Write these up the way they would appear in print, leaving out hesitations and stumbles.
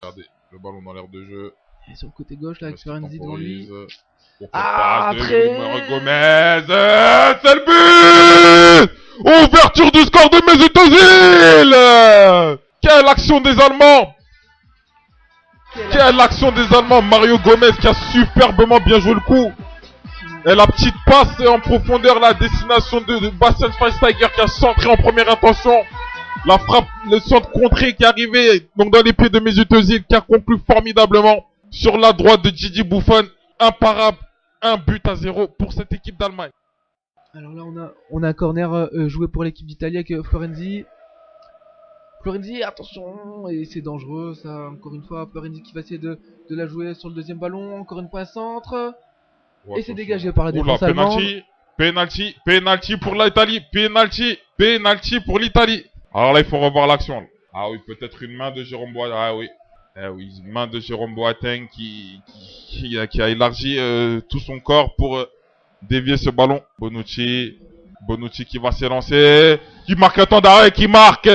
Regardez, le ballon dans l'air de jeu. Et sur le côté gauche, là, avec Florenzi devant lui. Ah, très... Gomez, c'est le but! Ouverture du score de Mesut Özil! Quelle action des Allemands! Quelle action des Allemands! Mario Gomez qui a superbement bien joué le coup. Et la petite passe en profondeur, la destination de Bastian Schweinsteiger qui a centré en première intention. La frappe, le centre contré qui est arrivé donc dans les pieds de Mesut Özil qui a conclu formidablement sur la droite de Gigi Buffon. Imparable, 1-0 pour cette équipe d'Allemagne. Alors là, on a un corner joué pour l'équipe d'Italie avec Florenzi. Florenzi, attention, et c'est dangereux ça, encore une fois. Florenzi qui va essayer de la jouer sur le deuxième ballon, encore une fois un centre. Et c'est dégagé par la défense allemande. Penalty pour l'Italie, penalty pour l'Italie. Alors là, il faut revoir l'action. Ah oui, peut-être une main de Jérôme Boateng. Ah oui. Eh oui, une main de Jérôme Boateng qui a élargi tout son corps pour dévier ce ballon. Bonucci qui va s'élancer, qui marque un temps d'arrêt, qui marque.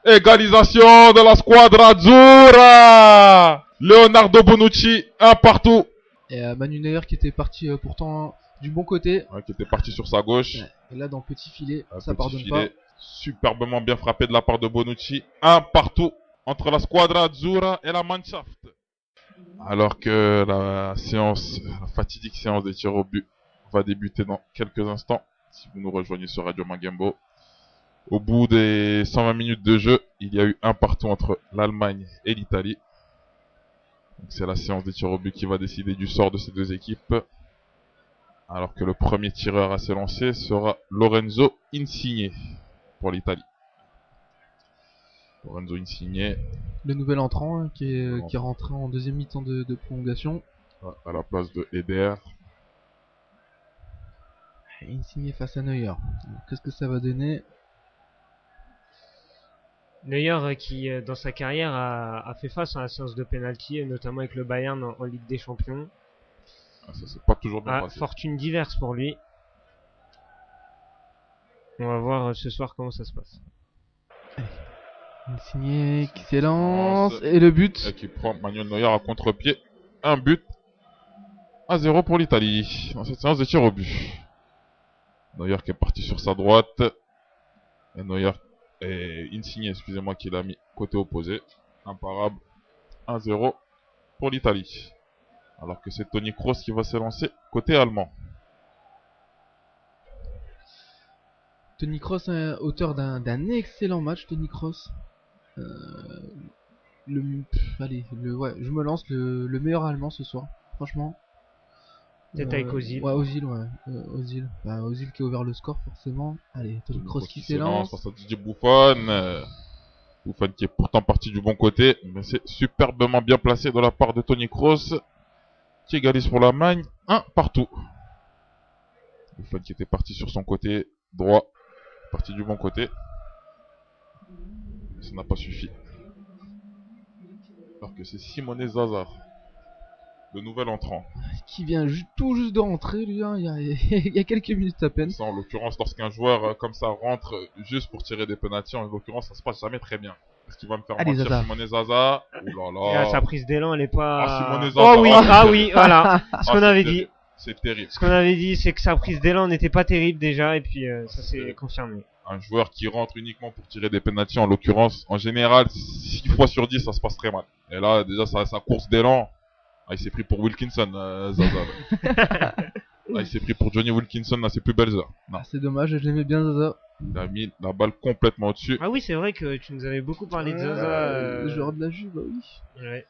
Égalisation de la squadra azzurra. Leonardo Bonucci, 1-1. Et Manu Neuer qui était parti pourtant du bon côté. Ouais, qui était parti sur sa gauche. Ouais. Et là, dans le petit filet, ça pardonne pas. Superbement bien frappé de la part de Bonucci. 1-1 entre la squadra azzurra et la Mannschaft. Alors que la fatidique séance des tirs au but va débuter dans quelques instants. Si vous nous rejoignez sur Radio Magembo. Au bout des 120 minutes de jeu, il y a eu 1-1 entre l'Allemagne et l'Italie. C'est la séance des tirs au but qui va décider du sort de ces deux équipes. Alors que le premier tireur à s'élancer sera Lorenzo Insigne pour l'Italie. Lorenzo Insigne. Le nouvel entrant hein, qui est rentré en deuxième mi-temps de prolongation. À la place de Eder. Insigne face à Neuer. Qu'est-ce que ça va donner? Neuer qui dans sa carrière a fait face à la séance de penalty, notamment avec le Bayern en Ligue des Champions. Ça c'est pas toujours bien passé. Fortune diverse pour lui. On va voir ce soir comment ça se passe. Insigne qui s'élance et le but. Et qui prend Manuel Neuer à contre-pied. 1-0 pour l'Italie dans cette séance de tir au but. Neuer qui est parti sur sa droite. Et Neuer et Insigne, excusez-moi, qui l'a mis côté opposé. Imparable. 1-0 pour l'Italie. Alors que c'est Toni Kroos qui va s'élancer côté allemand. Toni Kroos, auteur d'un excellent match, Toni Kroos. Allez, je me lance le meilleur allemand ce soir, franchement. Peut-être avec Ozil. Ouais, Ozil, ouais. Ozil qui a ouvert le score, forcément. Allez, Toni Kroos qui s'élance. Face à Didier Buffon. Buffon qui est pourtant parti du bon côté. Mais c'est superbement bien placé de la part de Toni Kroos. Qui égalise pour l'Allemagne. 1-1. Buffon qui était parti sur son côté droit. Parti du bon côté. Ça n'a pas suffi. Alors que c'est Simone Zaza, le nouvel entrant. Qui vient tout juste de rentrer, lui, hein, il y a quelques minutes à peine. Ça, en l'occurrence, lorsqu'un joueur comme ça rentre juste pour tirer des penalties, en l'occurrence, ça se passe jamais très bien. Est-ce qu'il va me faire mentir Simone Zaza? Ouh là là. Sa prise d'élan, elle est pas... Simone Zaza. Oh oui, oui, voilà. Ce qu'on avait dit. C'est terrible. Ce qu'on avait dit, c'est que sa prise d'élan n'était pas terrible déjà, et puis ça s'est confirmé. Un joueur qui rentre uniquement pour tirer des penalties, en l'occurrence, en général, 6 fois sur 10, ça se passe très mal. Et là, déjà, sa course d'élan, il s'est pris pour Wilkinson, Zaza. Il s'est pris pour Johnny Wilkinson à ses plus belles heures. C'est dommage, je l'aimais bien, Zaza. Il a mis la balle complètement au-dessus. Ah oui, c'est vrai que tu nous avais beaucoup parlé de Zaza. Le joueur de la Juve, bah oui. Ouais.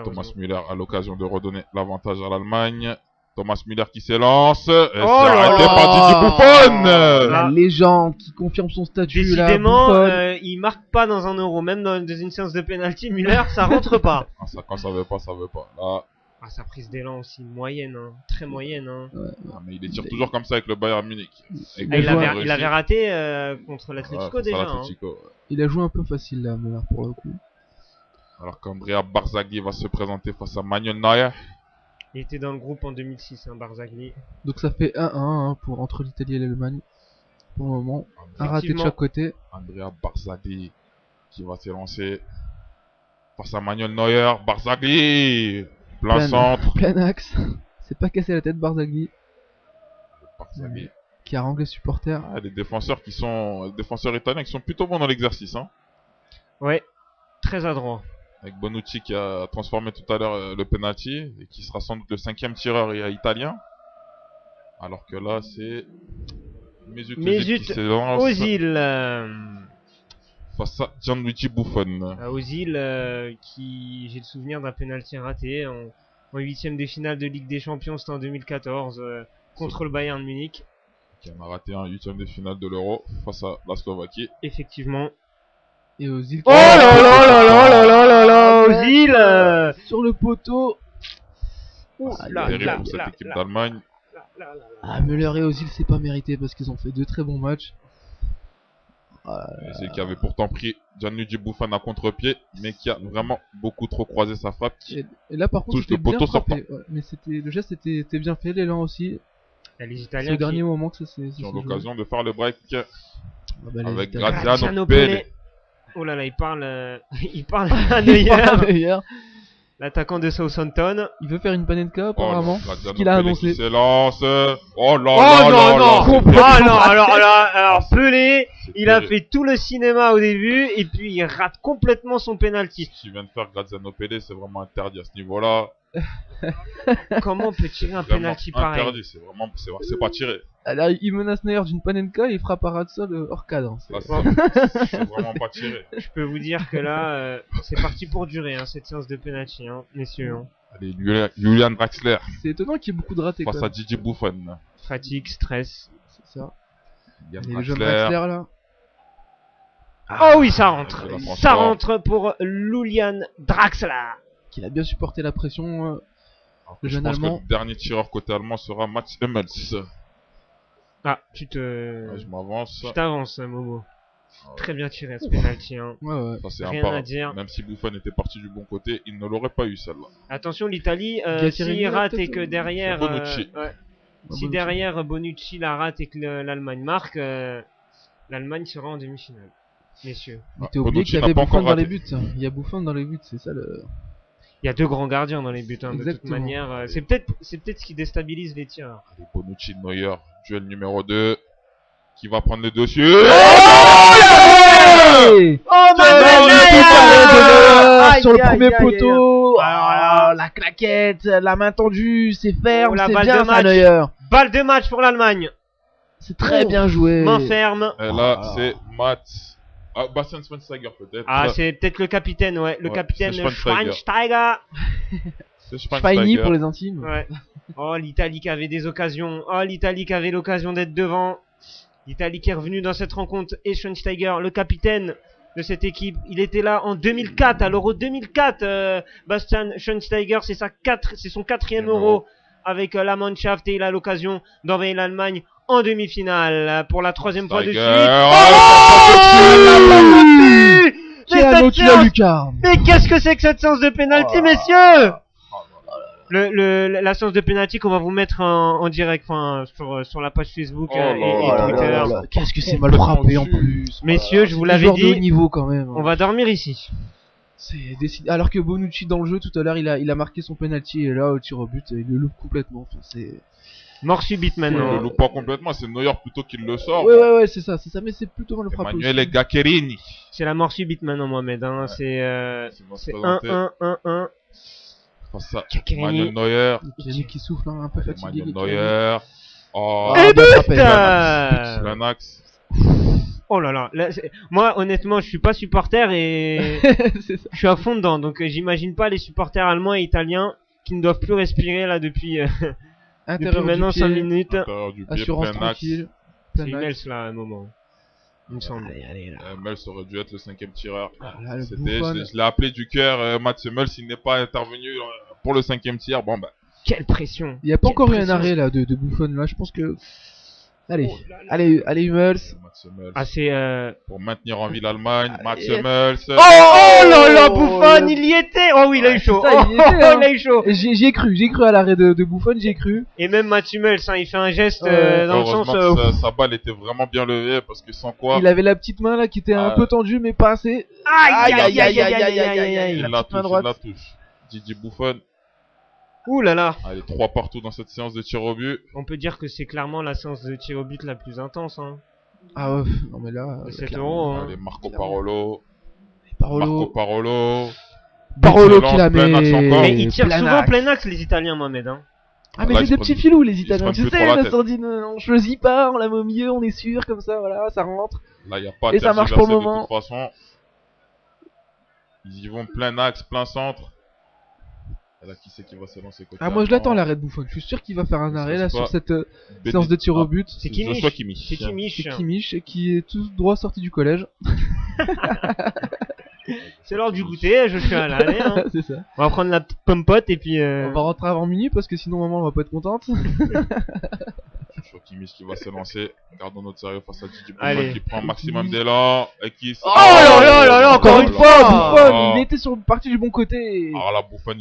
Thomas Müller a l'occasion de redonner l'avantage à l'Allemagne. Thomas Müller qui s'élance. Et c'est arrêté par Didier Buffon. La légende qui confirme son statut. Décidément, il marque pas dans un euro. Même dans une séance de penalty, Müller, ça rentre pas. Quand ça veut pas, ça veut pas. Là... sa prise d'élan aussi, moyenne, hein. Très moyenne. Hein. Mais il les tire toujours comme ça avec le Bayern Munich. Il avait raté contre l'Atlético déjà. Il a joué un peu facile là, Müller, pour le coup. Alors qu'Andrea Barzagli va se présenter face à Manuel Neuer. Il était dans le groupe en 2006, Barzagli. Donc ça fait 1-1 entre l'Italie et l'Allemagne. Pour le moment, un raté de chaque côté. Andrea Barzagli qui va s'élancer. Face à Manuel Neuer, Barzagli. Plein centre. Plein axe. C'est pas cassé la tête Barzagli Barzagli. qui harangue les supporters. Ah, les défenseurs italiens qui sont plutôt bons dans l'exercice. Hein. Ouais, très adroit. Avec Bonucci qui a transformé tout à l'heure le penalty et qui sera sans doute le 5e tireur italien. Alors que là, c'est Mesut Özil qui s'élance Ozil. face à Gianluigi Buffon. Ozil qui, j'ai le souvenir d'un penalty raté en 8ème de finale de Ligue des Champions, c'était en 2014 contre le Bayern Munich. Qui en a raté un 8ème de finale de l'Euro face à la Slovaquie. Effectivement. Et Ozil. Oh là là là là là là là là, Ozil sur le poteau. Terrible pour cette équipe d'Allemagne. Ah, Müller et Ozil, c'est pas mérité parce qu'ils ont fait 2 très bons matchs. C'est qui avait pourtant pris Gianluigi Buffon à contre-pied, mais qui a vraiment beaucoup trop croisé sa frappe. Et là, par contre, Touche c'était le bien poteau frappé. Ouais, mais le geste était bien fait, l'élan aussi. Les C'est Italiens au dernier moment que ça s'est Qui ont joué. l'occasion de faire le break Les avec Italiens. Graziano Pelle. Oh là là, il parle, il parle à Neuer, Neuer. l'attaquant de Southampton. Il veut faire une panenka apparemment. Graziano qu'il a Pelle annoncé. qui s'élance. Oh là Oh là non, là non, là. ah non, alors Pelé, il a C'était- fait tout le cinéma au début et puis il rate complètement son penalty. Ce qu'il vient de faire Graziano Pelle, c'est vraiment interdit à ce niveau-là. Comment on peut tirer un Vraiment penalty pareil? interdit, c'est pas tiré. Là, il menace Neuer d'une panenka et il frappe à ras de sol hors cadre. Là, c'est vraiment pas tiré. Je peux vous dire que là, c'est parti pour durer hein, cette séance de penalty, hein, messieurs. Hein. Allez, Julian Draxler C'est étonnant qu'il y ait beaucoup de ratés. face Quand à même. Gigi Buffon. Fatigue, stress. C'est ça. Julian Et le jeune Draxler. Draxler là. Oh oui, ça rentre. de la transport. Ça rentre pour Julian Draxler. Qu'il a bien supporté la pression. Alors Le que jeune je pense Allemand. que le dernier tireur côté allemand sera Mats Hummels. Ah, Ouais, je m'avance. tu t'avances, Momo. Ah ouais. Très bien tiré ce penalty. Hein. Ouais. Ça, c'est Rien imparable. à dire. Même si Buffon était parti du bon côté, il ne l'aurait pas eu celle-là. Attention, l'Italie, Galtieri, s'il rate et peut-être, que derrière, c'est Bonucci. si Bonucci. derrière Bonucci la rate et que l'Allemagne marque, l'Allemagne sera en demi-finale, messieurs. Mais t'as oublié Bonucci qu'il y n'a avait pas Buffon encore dans les raté. buts. Il y a Buffon dans les buts, c'est ça le. Il y a 2 grands gardiens dans les buts, hein, de toute Exactement. manière. C'est peut-être ce qui déstabilise les tireurs. Allez, Bonucci, Neuer, duel numéro 2. Qui va prendre le dessus? Hey Oh sur le premier poteau. Ah, la claquette, la main tendue, c'est ferme, Oh, la c'est balle bien de ça match. Neuer. Balle de match pour l'Allemagne. C'est très bien joué. Main ferme. Et là, c'est Mats. Ah, Bastian Schweinsteiger peut-être. Ah, c'est peut-être le capitaine, ouais. Le Ouais, capitaine c'est Schweinsteiger. Schweinsteiger. C'est Shiny Schweinsteiger. pour les intimes. Ouais. Oh, l'Italie qui avait des occasions. Oh, l'Italie qui avait l'occasion d'être devant. L'Italie qui est revenue dans cette rencontre. Et Schweinsteiger, le capitaine de cette équipe. Il était là en 2004, à l'Euro 2004. Bastian Schweinsteiger, c'est son 4e Euro avec la Mannschaft. Et il a l'occasion d'envoyer l'Allemagne en demi-finale pour la 3e fois de suite. Quel anneau tu as, Lucas. Mais qu'est-ce que c'est que cette séance de pénalty, messieurs? La séance de pénalty qu'on va vous mettre en direct, enfin, sur la page Facebook Oh là et là Twitter. là là. Qu'est-ce que c'est mal frappé en plus. Messieurs, je vous C'est l'avais joueur de haut dit, niveau quand même. on va dormir ici. C'est décidé. Alors que Bonucci dans le jeu tout à l'heure, il a marqué son penalty et là au tir au but, il le loupe complètement. Enfin, c'est. Mort subite Il ne maintenant. le loupe pas complètement, c'est Neuer plutôt qui le sort. Ouais, c'est ça, mais c'est plutôt mal frappé. Emanuele aussi. Gaccherini. C'est la mort subite maintenant, Mohamed. Hein. Ouais. C'est Il va se présenter 1-1-1-1. face à Gaccherini. Manuel Neuer. Manuel qui souffle hein, un peu fatigué. Manuel Neuer. Oh, Ah, Et bien frappé. but c'est un axe. Oh là là, moi honnêtement je suis pas supporter et C'est ça. je suis à fond dedans, donc j'imagine pas les supporters allemands et italiens qui ne doivent plus respirer là depuis Intérieur du maintenant pied, 5 minutes. Intérieur du pied, assurance plein axe. tranquille. C'est Plein Hummels axe. là à un moment, il me semble. Allez là. Hummels aurait dû être le 5e tireur. Là, le C'était, Buffon. je l'ai appelé du cœur, Mats Hummels, il n'est pas intervenu pour le 5e tir. Bon, bah, Quelle pression. Il n'y a pas Quelle encore eu un pression. arrêt là de Buffon là, je pense que Allez, Oh là là. allez Hummels. Max Hummels. Ah, c'est. Pour maintenir en vie l'Allemagne, Max Allez. Hummels. Oh là là, Oh, Buffon, le- il y était. Oh oui, il a eu chaud. c'est ça, il y était, Oh, hein. il a eu chaud. J'y ai cru à l'arrêt de Buffon, j'y ai cru. Et même Mats Hummels, hein, il fait un geste Ouais. dans le sens. Heureusement que sa balle était vraiment bien levée parce que sans quoi, Il avait la petite main là qui était un Ouais. peu tendue mais pas assez. Aïe aïe aïe aïe aïe aïe aïe. il la la petite main touche, droite. il la touche. Didier Buffon, Ouh là là. allez, 3 partout dans cette séance de tir au but. On peut dire que c'est clairement la séance de tir au but la plus intense. Hein. Ah ouais, non mais là. De 7 clairement. euros. Hein. Allez, Marco Clairement. Marco Parolo. Parolo. Parolo Excellent, qui la plein axe encore. Mais ils tirent plein souvent axe. plein axe les Italiens, Mohamed. Hein. Ah mais Là, c'est ils des se petits prennent- filous les ils se Italiens. prennent Tu plus sais, trop la la tête. sordine, on choisit pas, on la met au milieu, on est sûr comme ça, voilà, ça rentre. Là, il n'y a pas Et ça marche pour le tergiversé moment. de toute façon. Ils y vont plein axe, plein centre. Et là, qui c'est qui va se lancer côté Ah moi je allemand? l'attends l'arrêt de Buffon. Je suis sûr qu'il va faire un Ça, arrêt c'est là pas- sur cette Béni- séance de tir au Ah, but. C'est Kimmich. Joshua Kimmich. C'est Kimmich. C'est Kimmich qui est tout droit sorti du collège. C'est l'heure du goûter, je suis à l'année. Hein. C'est ça. On va prendre la petite pompote et puis. On va rentrer avant minuit parce que sinon maman va pas être contente. Joshua Kimmich qui va se lancer. Gardons notre sérieux face à Didier Allez. Buffon qui prend un maximum d'élan. Et qui... Oh là, encore une là fois, là. Buffon, il était sur le parti du bon côté. Alors là, Buffon,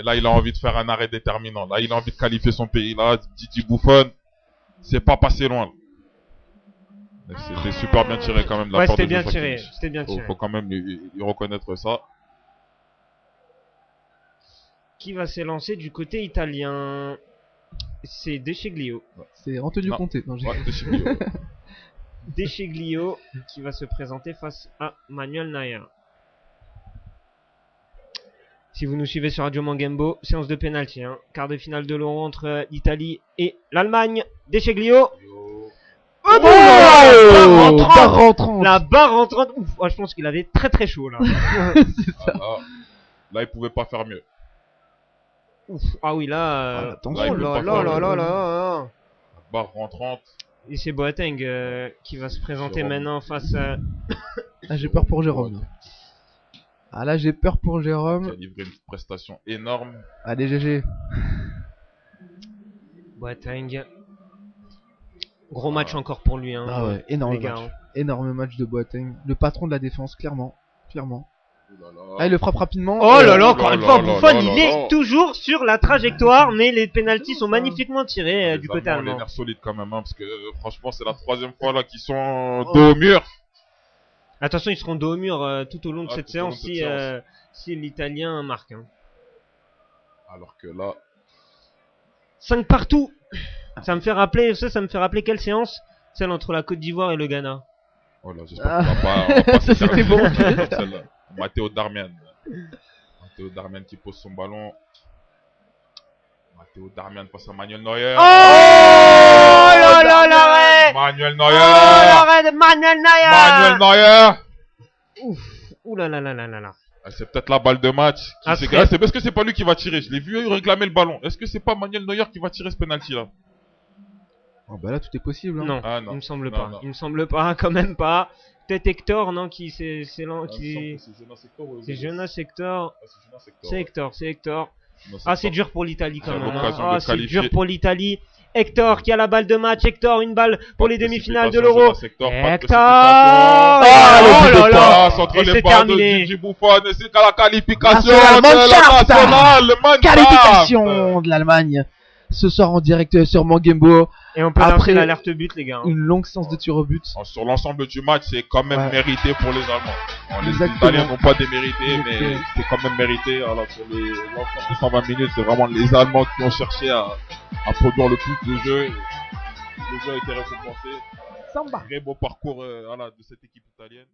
là, il a envie de faire un arrêt déterminant. Là, il a envie de qualifier son pays. Là, Didier Buffon, c'est pas passé loin. C'était super bien tiré quand même de la Ouais, part de c'était bien Joshua tiré. Kimmich. C'était bien tiré. Faut quand même lui reconnaître ça. Qui va s'élancer du côté italien? C'est Descheglio. C'est Antonio Non. Conte. Non, j'ai- Ouais, c'est chez lui, ouais. Descheglio qui va se présenter face à Manuel Neuer. Si vous nous suivez sur Radio Mangembo, séance de pénalty, hein. Quart de finale de l'Euro entre l'Italie et l'Allemagne. Descheglio. Oh, barre en 30. barre en 30. La barre en 30. Ouf, oh, je pense qu'il avait très très chaud là. C'est ça. Là, il pouvait pas faire mieux. Ouf. Ah oui, là. Ah, attention, oh il là veut pas là faire là le- là là. Barre rentrante. Et c'est Boateng qui va se présenter Jérôme. maintenant face à. Ah, j'ai peur pour Jérôme. Ah là, j'ai peur pour Qui a Jérôme. livré une prestation énorme. Allez, GG. Boateng. Gros match encore pour lui, hein. Ah ouais, énorme les gars. match. Hein. Énorme match de Boateng. Le patron de la défense, clairement. Clairement. Ouh là là. Ah, il le frappe rapidement. Oh là Oh là, encore là une fois, là Buffon, là il là est là. toujours sur la trajectoire, mais les pénaltys sont magnifiquement tirés Les du côté Allemands ont les allemand. nerfs solides quand même, hein, parce que franchement, c'est la 3e fois là qu'ils sont dos au mur. Attention, ils seront dos au mur tout au long de Ah, cette tout au long de séance cette si, séance. si l'Italien marque. Hein. Alors que là, 5 partout. Ça me fait rappeler, ça me fait rappeler quelle séance? Celle entre la Côte d'Ivoire et le Ghana. oh là, j'espère Ah. qu'on va pas Ça, c'était bon. s'éterniser sur celle-là. Matteo Darmian. Matteo Darmian qui pose son ballon. Matteo Darmian face à Manuel Neuer. Oh là là, l'arrêt! Manuel Oh, Neuer. l'arrêt de Manuel Manuel Neuer! Neuer. Ouf. Ouh là là là là là là. Ah, c'est peut-être la balle de match. Après- C'est parce que c'est pas lui qui va tirer. Je l'ai vu réclamer le ballon. Est-ce que c'est pas Manuel Neuer qui va tirer ce penalty là? Oh bah là, tout est possible. Hein. Non, Ah, non. il me semble Non, pas. non. Il me semble pas, quand même pas. Peut-être Hector, non, qui c'est Ah, il me qui semble que c'est Jonas Hector ou- c'est Jonas Hector. Ah, c'est Jonas Hector, C'est ouais. Hector, c'est Hector. Jonas Ah, c'est Hector. dur pour l'Italie quand C'est même. l'occasion Ah, de c'est qualifier. dur pour l'Italie. Hector qui a la balle de match. Hector, une balle pour Pas les de demi-finales de précipitation, l'Euro. Jonas Hector, pas de Hector. précipitation. Ah, le oh but de là là. Passe entre Et les c'est pas de terminé. Gigi Buffon et c'est qu'à la qualification National de la Mannschaft. nationale, le Mannschaft. Qualification de l'Allemagne. Ce soir en direct sur Mangembo. Et on peut Après- lancer l'alerte but, les gars. hein. Une longue séance de tir au but. Sur l'ensemble du match, c'est quand même Ouais. mérité pour les Allemands. Bon, les Exactement. Italiens n'ont pas démérité, mais Exactement. c'est quand même mérité. Alors sur l'ensemble des 120 minutes, c'est vraiment les Allemands qui ont cherché à produire le plus de jeux. Le jeu a été récompensé. Samba. Très beau parcours voilà, de cette équipe italienne.